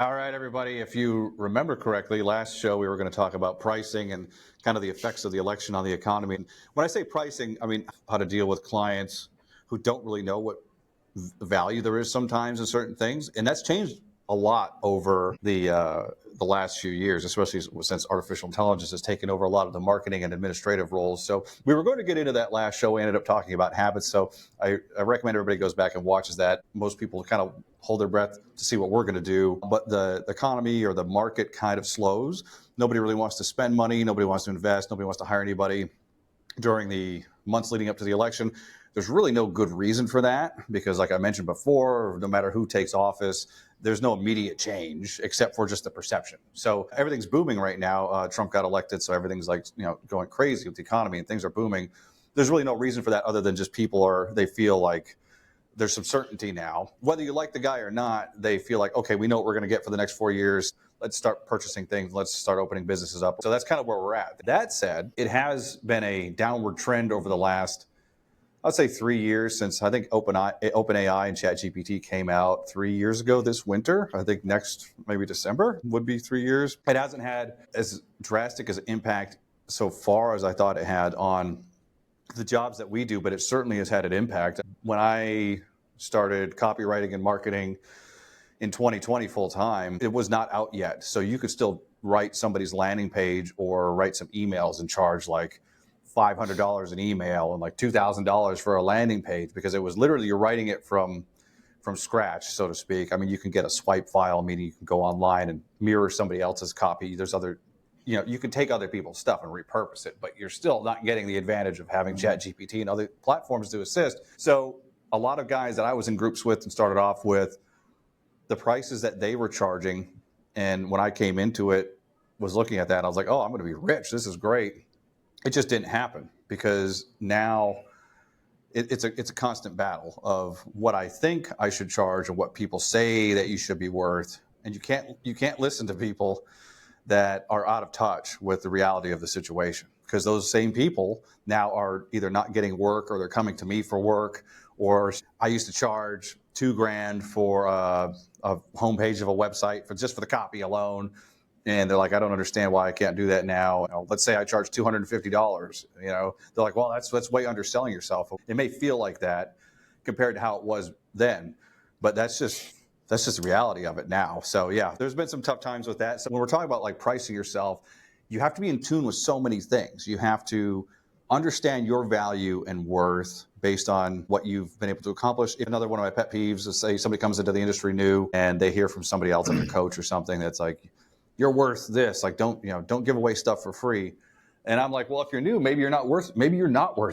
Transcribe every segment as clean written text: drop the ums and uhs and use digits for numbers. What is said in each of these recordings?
All right, everybody. If you remember correctly, last show we were going to talk about pricing and kind of the effects of the election on the economy. And when I say pricing, I mean how to deal with clients who don't really know what value there is sometimes in certain things, and that's changed a lot over the last few years, especially since artificial intelligence has taken over a lot of the marketing and administrative roles. So we were going to get into that last show. We ended up talking about habits. So I recommend everybody goes back and watches that. Most people kind of hold their breath to see what we're going to do, but the economy or the market kind of slows. Nobody really wants to spend money. Nobody wants to invest. Nobody wants to hire anybody during the months leading up to the election. There's really no good reason for that because, like I mentioned before, no matter who takes office, there's no immediate change except for just the perception. So everything's booming right now. Trump got elected, so everything's going crazy with the economy and things are booming. There's really no reason for that other than just they feel like there's some certainty now. Whether you like the guy or not, they feel like, okay, we know what we're going to get for the next 4 years. Let's start purchasing things. Let's start opening businesses up. So that's kind of where we're at. That said, it has been a downward trend over the last, I'd say 3 years since I think OpenAI and ChatGPT came out 3 years ago this winter. I think next, maybe December would be 3 years. It hasn't had as drastic as an impact so far as I thought it had on the jobs that we do, but it certainly has had an impact. When I started copywriting and marketing in 2020 full time, it was not out yet. So you could still write somebody's landing page or write some emails and charge like $500 an email and like $2,000 for a landing page because it was literally you're writing it from scratch, so to speak. I mean, you can get a swipe file, meaning you can go online and mirror somebody else's copy. There's other, you can take other people's stuff and repurpose it, but you're still not getting the advantage of having ChatGPT and other platforms to assist. So a lot of guys that I was in groups with and started off with, the prices that they were charging, and when I came into it, was looking at that, I was like, oh, I'm going to be rich. This is great. It just didn't happen because now it's a constant battle of what I think I should charge and what people say that you should be worth, and you can't listen to people that are out of touch with the reality of the situation because those same people now are either not getting work or they're coming to me for work. Or I used to charge $2,000 for a homepage of a website for the copy alone. And they're like, I don't understand why I can't do that now. Let's say I charge $250. They're like, well, that's way underselling yourself. It may feel like that compared to how it was then, but that's just the reality of it now. So yeah, there's been some tough times with that. So when we're talking about like pricing yourself, you have to be in tune with so many things. You have to understand your value and worth based on what you've been able to accomplish. Another one of my pet peeves is, say somebody comes into the industry new and they hear from somebody else, like a coach or something, that's like, you're worth this. Like, don't give away stuff for free. And I'm like, well, if you're new, maybe you're not worth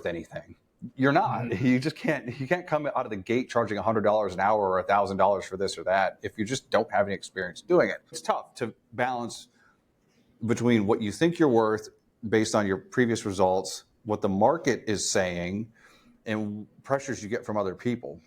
anything. You're not. Mm-hmm. You can't come out of the gate charging $100 an hour or $1,000 for this or that if you just don't have any experience doing it. It's tough to balance between what you think you're worth based on your previous results, what the market is saying, and pressures you get from other people.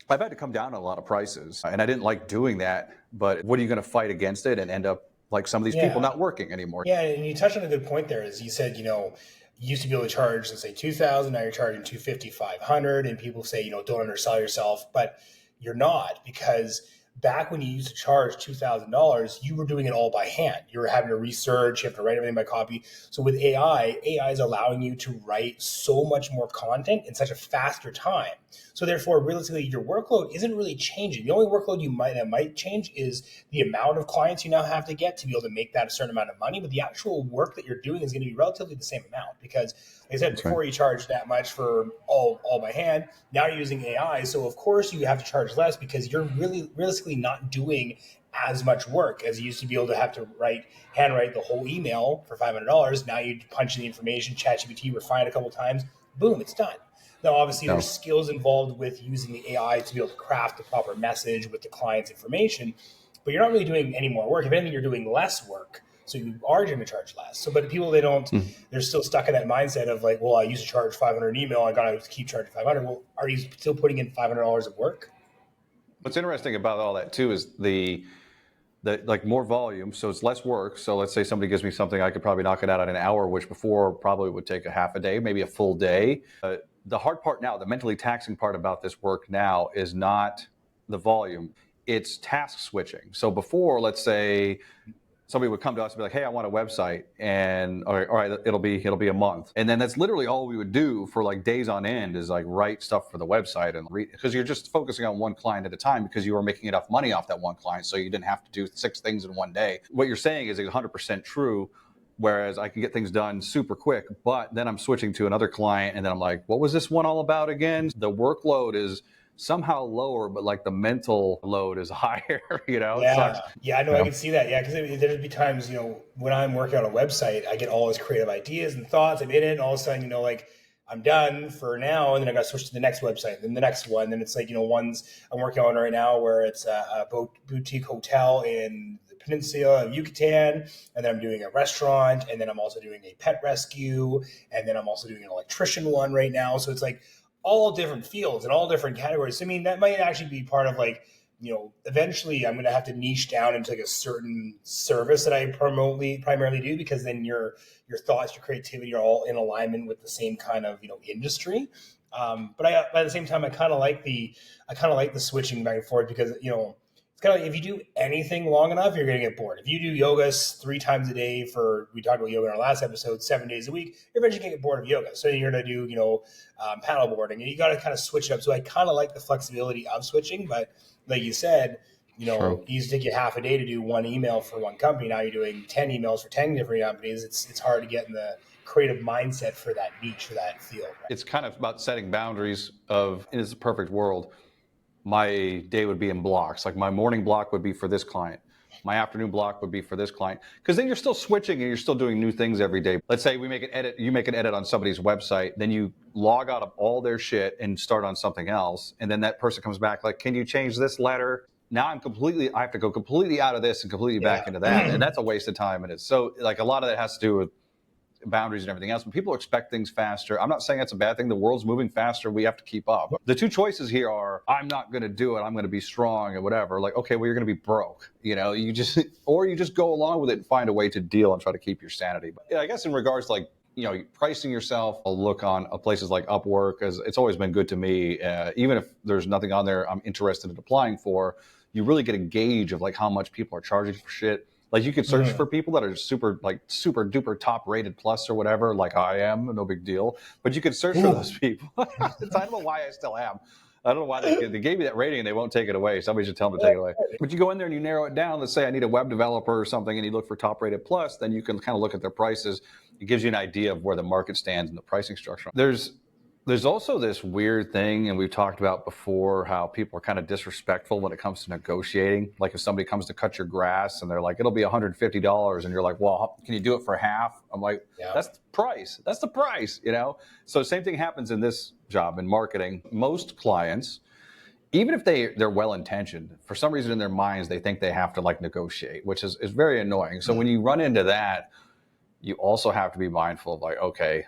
I've had to come down on a lot of prices, and I didn't like doing that, but what are you going to fight against it and end up like some of these people not working anymore? Yeah, and you touched on a good point there. As you said, you used to be able to charge, let's say, $2,000. Now you're charging $250, $500, and people say, don't undersell yourself, but you're not, because back when you used to charge $2,000, you were doing it all by hand. You were having to research, you have to write everything by copy. So with AI is allowing you to write so much more content in such a faster time. So therefore, realistically, your workload isn't really changing. The only workload that might change is the amount of clients you now have to get to be able to make that a certain amount of money. But the actual work that you're doing is going to be relatively the same amount because, like I said, before you charged that much for all by hand. Now you're using AI. So of course you have to charge less because you're really realistically not doing as much work as you used to be able to have to handwrite the whole email for $500. Now you punch in the information, ChatGPT, refine it a couple of times, boom, it's done. Now, obviously, there's skills involved with using the AI to be able to craft the proper message with the client's information, but you're not really doing any more work. If anything, you're doing less work, so you are going to charge less. So, but people, they're still stuck in that mindset of like, well, I used to charge $500 an email, I got to keep charging $500. Well, are you still putting in $500 of work? What's interesting about all that too is the like more volume, so it's less work. So let's say somebody gives me something, I could probably knock it out in an hour, which before probably would take a half a day, maybe a full day. The hard part now, the mentally taxing part about this work now is not the volume. it's task switching. So before, let's say somebody would come to us and be like, hey, I want a website, and all right, it'll be a month. And then that's literally all we would do for like days on end is like write stuff for the website and because you're just focusing on one client at a time because you were making enough money off that one client. So you didn't have to do 6 things in one day. What you're saying is 100% true. Whereas I can get things done super quick, but then I'm switching to another client and then I'm like, what was this one all about again? The workload is somehow lower, but like the mental load is higher, It sucks. Yeah, I know, I can see that. Yeah, because there'd be times, when I'm working on a website, I get all these creative ideas and thoughts. I'm in it, and all of a sudden, like I'm done for now, and then I got to switch to the next website, then the next one. Then it's like, ones I'm working on right now where it's a boutique hotel in the peninsula of Yucatan, and then I'm doing a restaurant, and then I'm also doing a pet rescue, and then I'm also doing an electrician one right now. So it's like all different fields and all different categories. I mean, that might actually be part of like, eventually I'm going to have to niche down into like a certain service that I primarily do, because then your thoughts, your creativity are all in alignment with the same kind of, industry. But at the same time, I kind of like the switching back and forth because, it's kind of like if you do anything long enough, you're going to get bored. If you do yoga 3 times a day we talked about yoga in our last episode, 7 days a week, you're eventually going to get bored of yoga. So you're going to do, paddleboarding, and you got to kind of switch it up. So I kind of like the flexibility of switching, but like you said, it used to take you half a day to do one email for one company. Now you're doing 10 emails for 10 different companies. It's hard to get in the creative mindset for that niche, for that field. Right? It's kind of about setting boundaries of, in this perfect world, my day would be in blocks. Like my morning block would be for this client. My afternoon block would be for this client. Because then you're still switching and you're still doing new things every day. Let's say we make an edit, you make an edit on somebody's website, then you log out of all their shit and start on something else. And then that person comes back like, can you change this letter? Now I have to go completely out of this and completely back into that. And that's a waste of time. And it's so like a lot of that has to do with boundaries and everything else. When people expect things faster, I'm not saying that's a bad thing. The world's moving faster. We have to keep up. The 2 choices here are, I'm not going to do it. I'm going to be strong and whatever. Like, okay, well, you're going to be broke, you just go along with it and find a way to deal and try to keep your sanity. But yeah, I guess in regards to like, pricing yourself, I'll look on places like Upwork, as it's always been good to me. Even if there's nothing on there I'm interested in applying for, you really get a gauge of like how much people are charging for shit. Like you could search for people that are super duper top rated plus or whatever, like I am, no big deal. But you could search for those people. I don't know why I still am. I don't know why they gave me that rating and they won't take it away. Somebody should tell them to take it away. But you go in there and you narrow it down. Let's say I need a web developer or something and you look for top rated plus, then you can kind of look at their prices. It gives you an idea of where the market stands in the pricing structure. There's also this weird thing, and we've talked about before, how people are kind of disrespectful when it comes to negotiating. Like if somebody comes to cut your grass and they're like, it'll be $150, and you're like, well, can you do it for half? I'm like, that's the price. That's the price, So same thing happens in this job in marketing. Most clients, even if they're well-intentioned, for some reason in their minds, they think they have to like negotiate, which is very annoying. So when you run into that, you also have to be mindful of like, okay,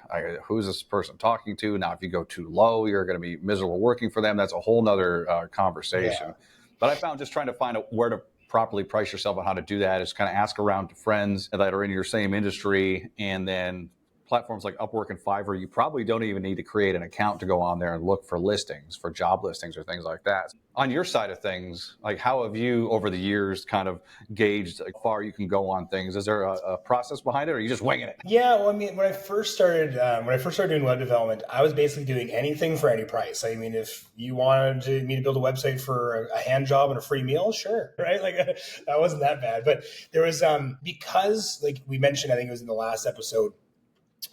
who's this person talking to? Now, if you go too low, you're going to be miserable working for them. That's a whole nother conversation. Yeah. But I found just trying to find out where to properly price yourself and how to do that is kind of ask around to friends that are in your same industry. And then platforms like Upwork and Fiverr, you probably don't even need to create an account to go on there and look for listings, for job listings or things like that. On your side of things, like how have you over the years kind of gauged how far you can go on things? Is there a process behind it, or are you just winging it? Yeah, well, I mean, when I first started doing web development, I was basically doing anything for any price. I mean, if you wanted me to build a website for a hand job and a free meal, sure, right? Like that wasn't that bad. But there was because, like we mentioned, I think it was in the last episode,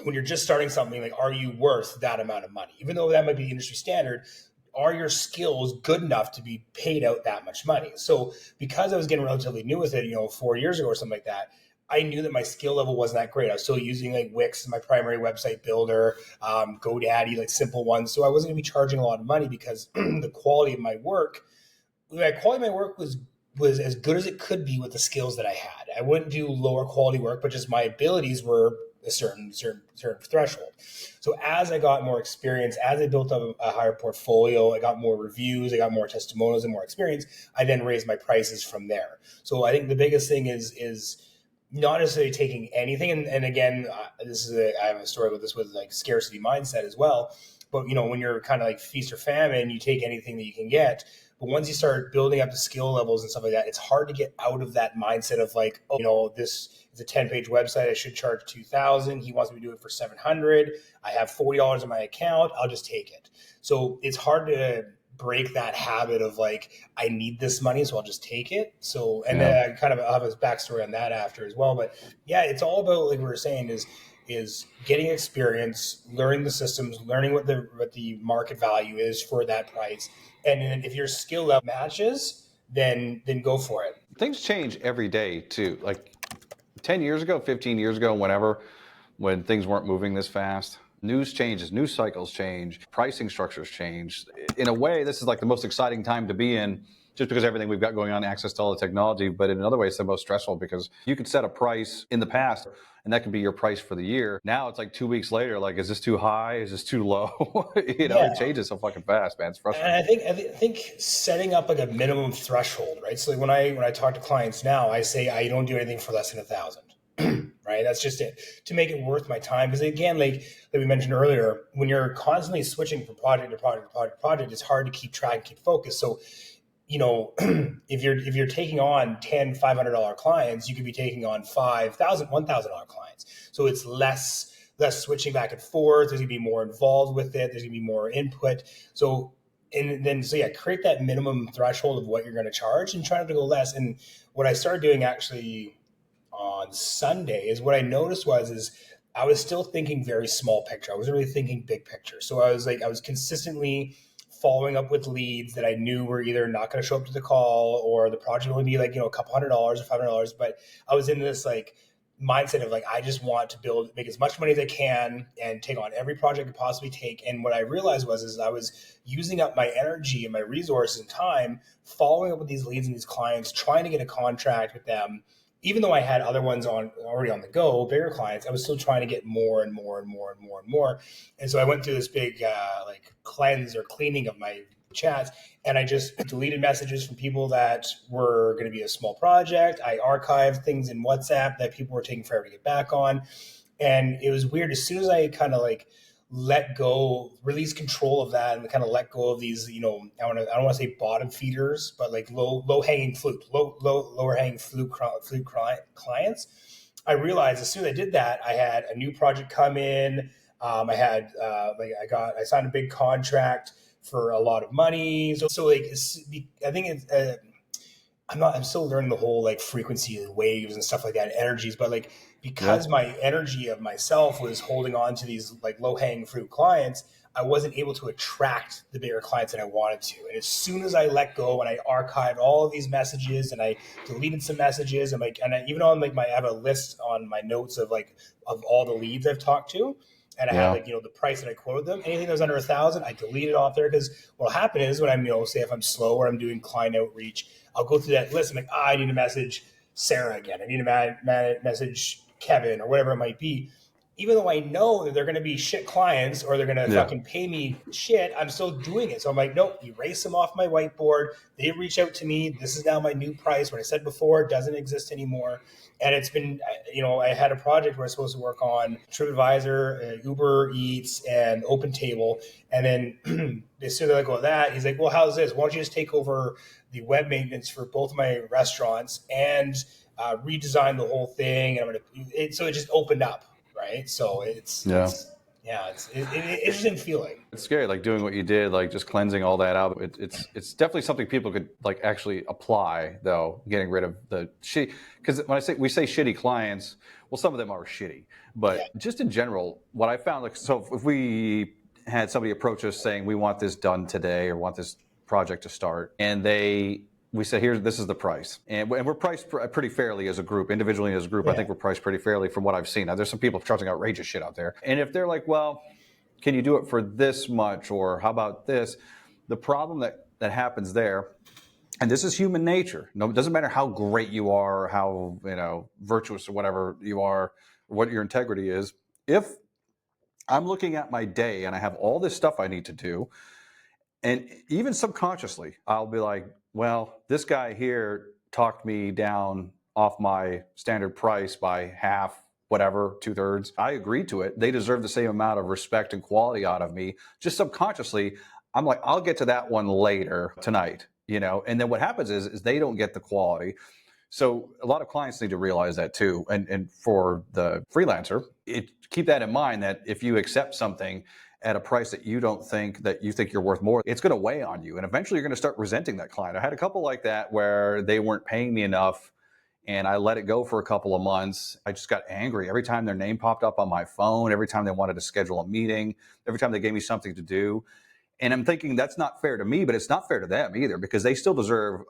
when you're just starting something, like, are you worth that amount of money? Even though that might be industry standard, are your skills good enough to be paid out that much money? So because I was getting relatively new with it, 4 years ago or something like that, I knew that my skill level wasn't that great. I was still using like Wix as my primary website builder, GoDaddy, like simple ones. So I wasn't going to be charging a lot of money because the quality of my work was as good as it could be with the skills that I had. I wouldn't do lower quality work, but just my abilities were a certain threshold. So as I got more experience, as I built up a higher portfolio, I got more reviews, I got more testimonials and more experience, I then raised my prices from there. So I think the biggest thing is not necessarily taking anything. And again, I have a story about this with like scarcity mindset as well. But when you're kind of like feast or famine, you take anything that you can get. But once you start building up the skill levels and stuff like that, it's hard to get out of that mindset of like, oh, this is a 10-page website. I should charge 2,000. He wants me to do it for 700. I have $40 in my account. I'll just take it. So it's hard to break that habit of like, I need this money, so I'll just take it. So, and then I kind of have a backstory on that after as well. But yeah, it's all about, like we were saying, is getting experience, learning the systems, learning what the market value is for that price. And then if your skill level matches, then go for it. Things change every day too. Like 10 years ago, 15 years ago, whenever, when things weren't moving this fast, news changes, news cycles change, pricing structures change. In a way, this is like the most exciting time to be in, just because everything we've got going on, access to all the technology. But in another way, it's the most stressful, because you could set a price in the past and that could be your price for the year. Now it's like 2 weeks later, like, is this too high? Is this too low? It changes so fucking fast, man. It's frustrating. And I think setting up like a minimum threshold, right? So like when I talk to clients now, I say I don't do anything for less than 1,000. Right? That's just it, to make it worth my time. Because again, like we mentioned earlier, when you're constantly switching from project to project to project to project, it's hard to keep track and keep focus. So, if you're taking on 10 $500 clients, you could be taking on 5,000 $1,000 clients. So it's less switching back and forth. There's gonna be more involved with it. There's gonna be more input. So create that minimum threshold of what you're going to charge and try not to go less. And what I started doing actually on Sunday is, what I noticed is I was still thinking very small picture. I wasn't really thinking big picture. So I was consistently following up with leads that I knew were either not going to show up to the call, or the project would be like, a couple $100 or $500. But I was in this like mindset of like, I just want to make as much money as I can and take on every project I could possibly take. And what I realized is I was using up my energy and my resources and time following up with these leads and these clients, trying to get a contract with them. Even though I had other ones already on the go, bigger clients, I was still trying to get more and more and more and more and more. And so I went through this big cleanse or cleaning of my chats, and I just deleted messages from people that were going to be a small project. I archived things in WhatsApp that people were taking forever to get back on. And it was weird. As soon as I kind of like let go, release control of that, and kind of let go of these, I don't want to say bottom feeders, but like lower hanging fruit clients. I realized as soon as I did that, I had a new project come in. I had I signed a big contract for a lot of money. So like, I think it's, I'm still learning the whole like frequency and waves and stuff like that, energies, but like, because my energy of myself was holding on to these like low hanging fruit clients, I wasn't able to attract the bigger clients that I wanted to. And as soon as I let go and I archived all of these messages and I deleted some messages, even on like I have a list on my notes of all the leads I've talked to. And I had the price that I quoted them. Anything that was under 1,000, I deleted off there, because what'll happen is when I'm, say if I'm slow or I'm doing client outreach, I'll go through that list. I'm like, I need to message Sarah again. I need to message Kevin or whatever it might be. Even though I know that they're going to be shit clients or they're going to fucking pay me shit, I'm still doing it. So I'm like, nope, erase them off my whiteboard. They reach out to me. This is now my new price. What I said before doesn't exist anymore. And it's been, I had a project where I was supposed to work on TripAdvisor, Uber Eats, and OpenTable. And then as soon as I go with that, he's like, well, how's this? Why don't you just take over the web maintenance for both of my restaurants and redesign the whole thing? And so it just opened up, right? So it's interesting feeling. It's scary, like doing what you did, like just cleansing all that out. It's definitely something people could like actually apply, though, getting rid of the shitty. Because when we say shitty clients, well, some of them are shitty, but just in general, what I found, like, so if we had somebody approach us saying we want this done today or want this project to start, and we say, this is the price. And we're priced pretty fairly as a group, individually as a group. I think we're priced pretty fairly from what I've seen. Now, there's some people charging outrageous shit out there. And if they're like, well, can you do it for this much? Or how about this? The problem that happens there, and this is human nature. No, it doesn't matter how great you are, or how virtuous or whatever you are, or what your integrity is. If I'm looking at my day and I have all this stuff I need to do, and even subconsciously, I'll be like, well, this guy here talked me down off my standard price by half, whatever, 2/3. I agreed to it. They deserve the same amount of respect and quality out of me. Just subconsciously, I'm like, I'll get to that one later tonight. and then what happens is they don't get the quality. So a lot of clients need to realize that too. And for the freelancer, keep that in mind, that if you accept something at a price that you think you're worth more, it's going to weigh on you. And eventually you're going to start resenting that client. I had a couple like that where they weren't paying me enough and I let it go for a couple of months. I just got angry every time their name popped up on my phone, every time they wanted to schedule a meeting, every time they gave me something to do. And I'm thinking that's not fair to me, but it's not fair to them either, because they still deserve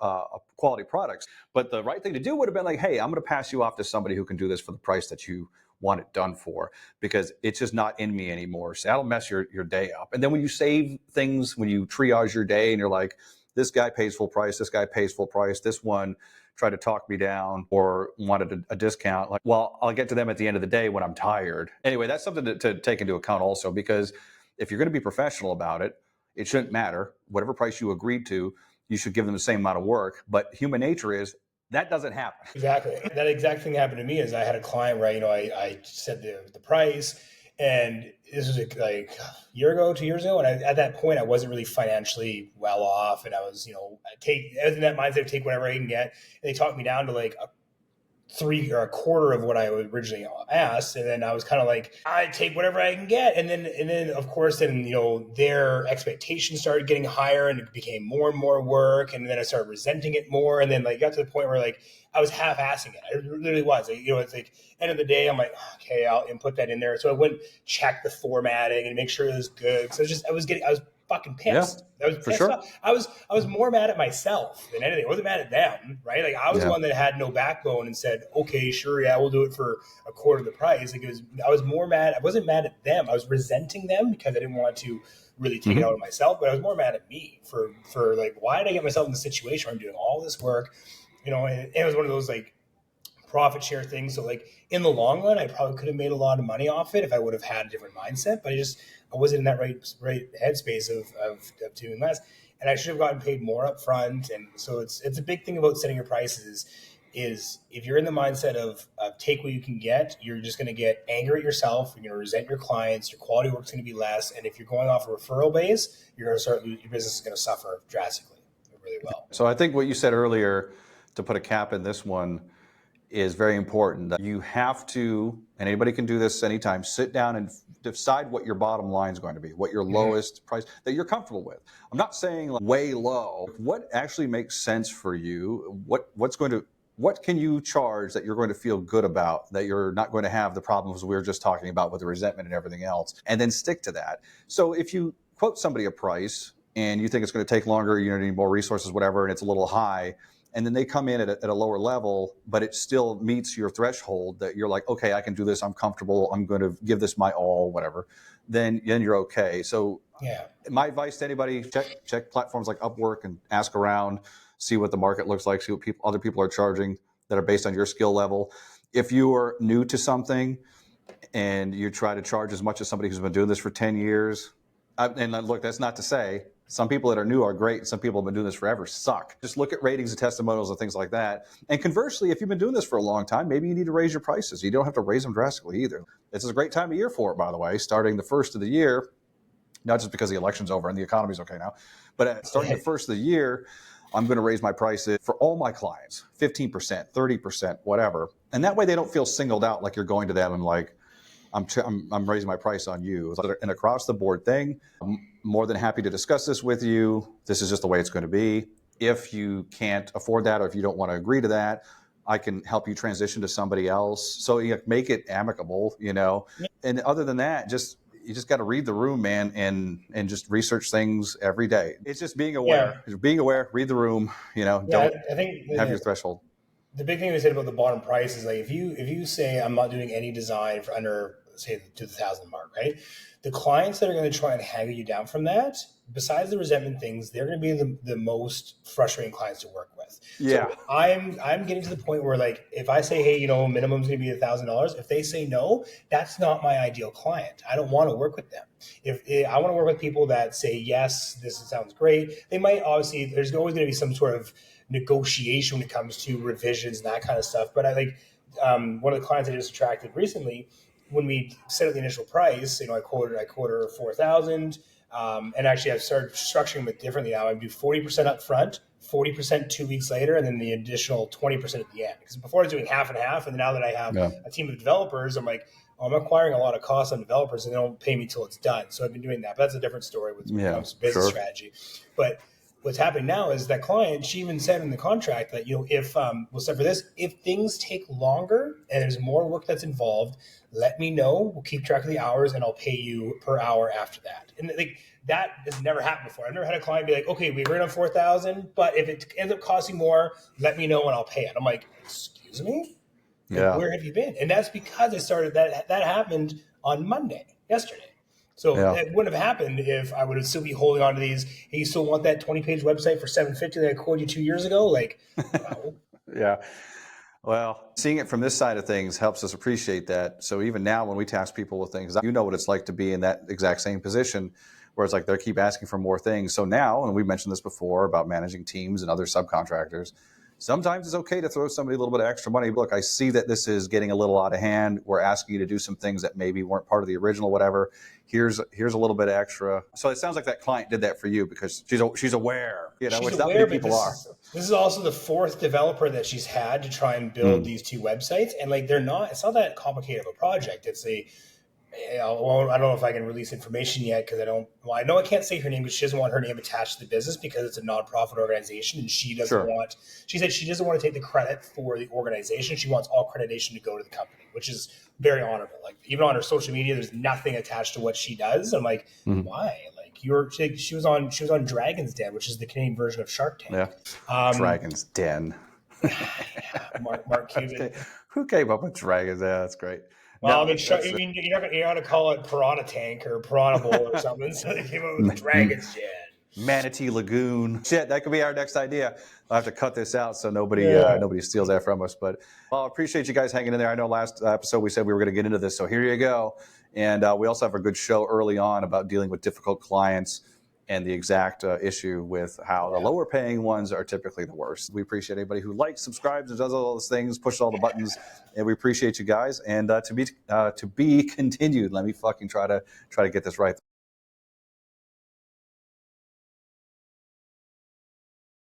quality products. But the right thing to do would have been like, hey, I'm going to pass you off to somebody who can do this for the price that you want it done for, because it's just not in me anymore. So that'll mess your day up. And then when you save things, when you triage your day and you're like, this guy pays full price, this guy pays full price, this one tried to talk me down or wanted a discount, like, well, I'll get to them at the end of the day when I'm tired. Anyway, that's something to take into account also, because if you're going to be professional about it, it shouldn't matter. Whatever price you agreed to, you should give them the same amount of work. But human nature is that doesn't happen. Exactly. That exact thing happened to me. Is I had a client where, I said the price, and this was like a year ago, 2 years ago. And at that point, I wasn't really financially well off. And I was, I was in that mindset of take whatever I can get. And they talked me down to like a quarter of what I originally asked. And then I was kind of like, I take whatever I can get. And then of course, their expectations started getting higher and it became more and more work. And then I started resenting it more. And then got to the point where I was half-assing it. I literally was. It's like end of the day, I'm like, okay, I'll input that in there. So I went check the formatting and make sure it was good. So I was fucking pissed. Yeah, I was for sure. I was more mad at myself than anything. I wasn't mad at them, right? Like I was the one that had no backbone and said, okay, sure, yeah, we'll do it for a quarter of the price. I was more mad. I wasn't mad at them. I was resenting them because I didn't want to really take it out on myself, but I was more mad at me for why did I get myself in the situation where I'm doing all this work, and it was one of those profit share things. So in the long run, I probably could have made a lot of money off it if I would have had a different mindset, but I wasn't in that right headspace of doing less, and I should have gotten paid more up front. And so it's a big thing about setting your prices is if you're in the mindset of take what you can get, you're just going to get angry at yourself. You're going to resent your clients. Your quality work's going to be less. And if you're going off a referral base, you're going to your business is going to suffer drastically. It really will. So I think what you said earlier, to put a cap in this one, is very important. That you have to, and anybody can do this anytime, sit down and decide what your bottom line is going to be, what your lowest price that you're comfortable with. I'm not saying way low. What actually makes sense for you? What can you charge that you're going to feel good about, that you're not going to have the problems we were just talking about with the resentment and everything else, and then stick to that. So if you quote somebody a price and you think it's going to take longer, you need more resources, whatever, and it's a little high, and then they come in at a lower level, but it still meets your threshold that you're like, okay, I can do this, I'm comfortable, I'm going to give this my all, whatever, then you're okay. So my advice to anybody, check platforms like Upwork and ask around, see what the market looks like, see what other people are charging that are based on your skill level. If you are new to something and you try to charge as much as somebody who's been doing this for 10 years, and look, that's not to say some people that are new are great. Some people have been doing this forever suck. Just look at ratings and testimonials and things like that. And conversely, if you've been doing this for a long time, maybe you need to raise your prices. You don't have to raise them drastically either. This is a great time of year for it, by the way, starting the first of the year, not just because the election's over and the economy's okay now, but starting the first of the year, I'm going to raise my prices for all my clients, 15%, 30%, whatever. And that way they don't feel singled out like you're going to them and like, I'm raising my price on you. It's an across the board thing. I'm more than happy to discuss this with you. This is just the way it's going to be. If you can't afford that, or if you don't want to agree to that, I can help you transition to somebody else. So you make it amicable, And other than that, you just got to read the room, man, and just research things every day. It's just being aware. Being aware, read the room, don't I think have your threshold. The big thing we said about the bottom price is if you say I'm not doing any design for under, say, to the 1,000 mark, right? The clients that are going to try and haggle you down from that, besides the resentment things, they're going to be the most frustrating clients to work with. Yeah. So I'm getting to the point where if I say, hey, minimum's going to be $1,000, if they say no, that's not my ideal client. I don't want to work with them. If I want to work with people that say, yes, this sounds great, they might obviously, there's always going to be some sort of negotiation when it comes to revisions and that kind of stuff. But I one of the clients I just attracted recently, when we set up the initial price, I quoted her 4,000. And actually I've started structuring it differently now. I do 40% up front 40% 2 weeks later, and then the additional 20% at the end. Because before I was doing half and half, and now that I have Yeah. a team of developers, I'm like, oh, I'm acquiring a lot of costs on developers, and they don't pay me till it's done. So I've been doing that. But that's a different story with when it comes to business strategy. But what's happening now is that client, she even said in the contract that, if we'll set for this, if things take longer and there's more work that's involved, let me know. We'll keep track of the hours, and I'll pay you per hour after that. And like that has never happened before. I've never had a client be like, okay, we agreed on 4,000, but if it ends up costing more, let me know and I'll pay it. I'm like, excuse me? Like, where have you been? And that's because I started that happened on Monday, yesterday. So that wouldn't have happened if I would still be holding on to these. Hey, you still want that 20-page website for $750 that I quoted you 2 years ago? Like, no. Yeah. Well, seeing it from this side of things helps us appreciate that. So even now when we task people with things, you know what it's like to be in that exact same position where it's like they keep asking for more things. So now, and we mentioned this before about managing teams and other subcontractors, sometimes it's okay to throw somebody a little bit of extra money. Look, I see that this is getting a little out of hand. We're asking you to do some things that maybe weren't part of the original, whatever. Here's a little bit extra. So it sounds like that client did that for you because she's aware, which not many people are. This is also the fourth developer that she's had to try and build these two websites. And like, it's not that complicated of a project. It's I don't know if I can release information yet because I know I can't say her name, but she doesn't want her name attached to the business because it's a nonprofit organization, and she doesn't want. She said she doesn't want to take the credit for the organization. She wants all accreditation to go to the company, which is very honorable. Like, even on her social media, there's nothing attached to what she does. I'm like, why? Like, she was on Dragon's Den, which is the Canadian version of Shark Tank. Yeah, Dragon's Den. Mark Cuban. Who came up with Dragon's Den? That's great. Well, you're not going to call it Piranha Tank or Piranha Bowl or something. So they came up with Dragon's Den. Manatee Lagoon. Shit, that could be our next idea. I'll have to cut this out so nobody steals that from us. But I appreciate you guys hanging in there. I know last episode we said we were going to get into this, so here you go. And we also have a good show early on about dealing with difficult clients and the exact issue with how the lower paying ones are typically the worst. We appreciate anybody who likes, subscribes, and does all those things, pushes all the buttons, and we appreciate you guys. And to be continued. Let me fucking try to get this right.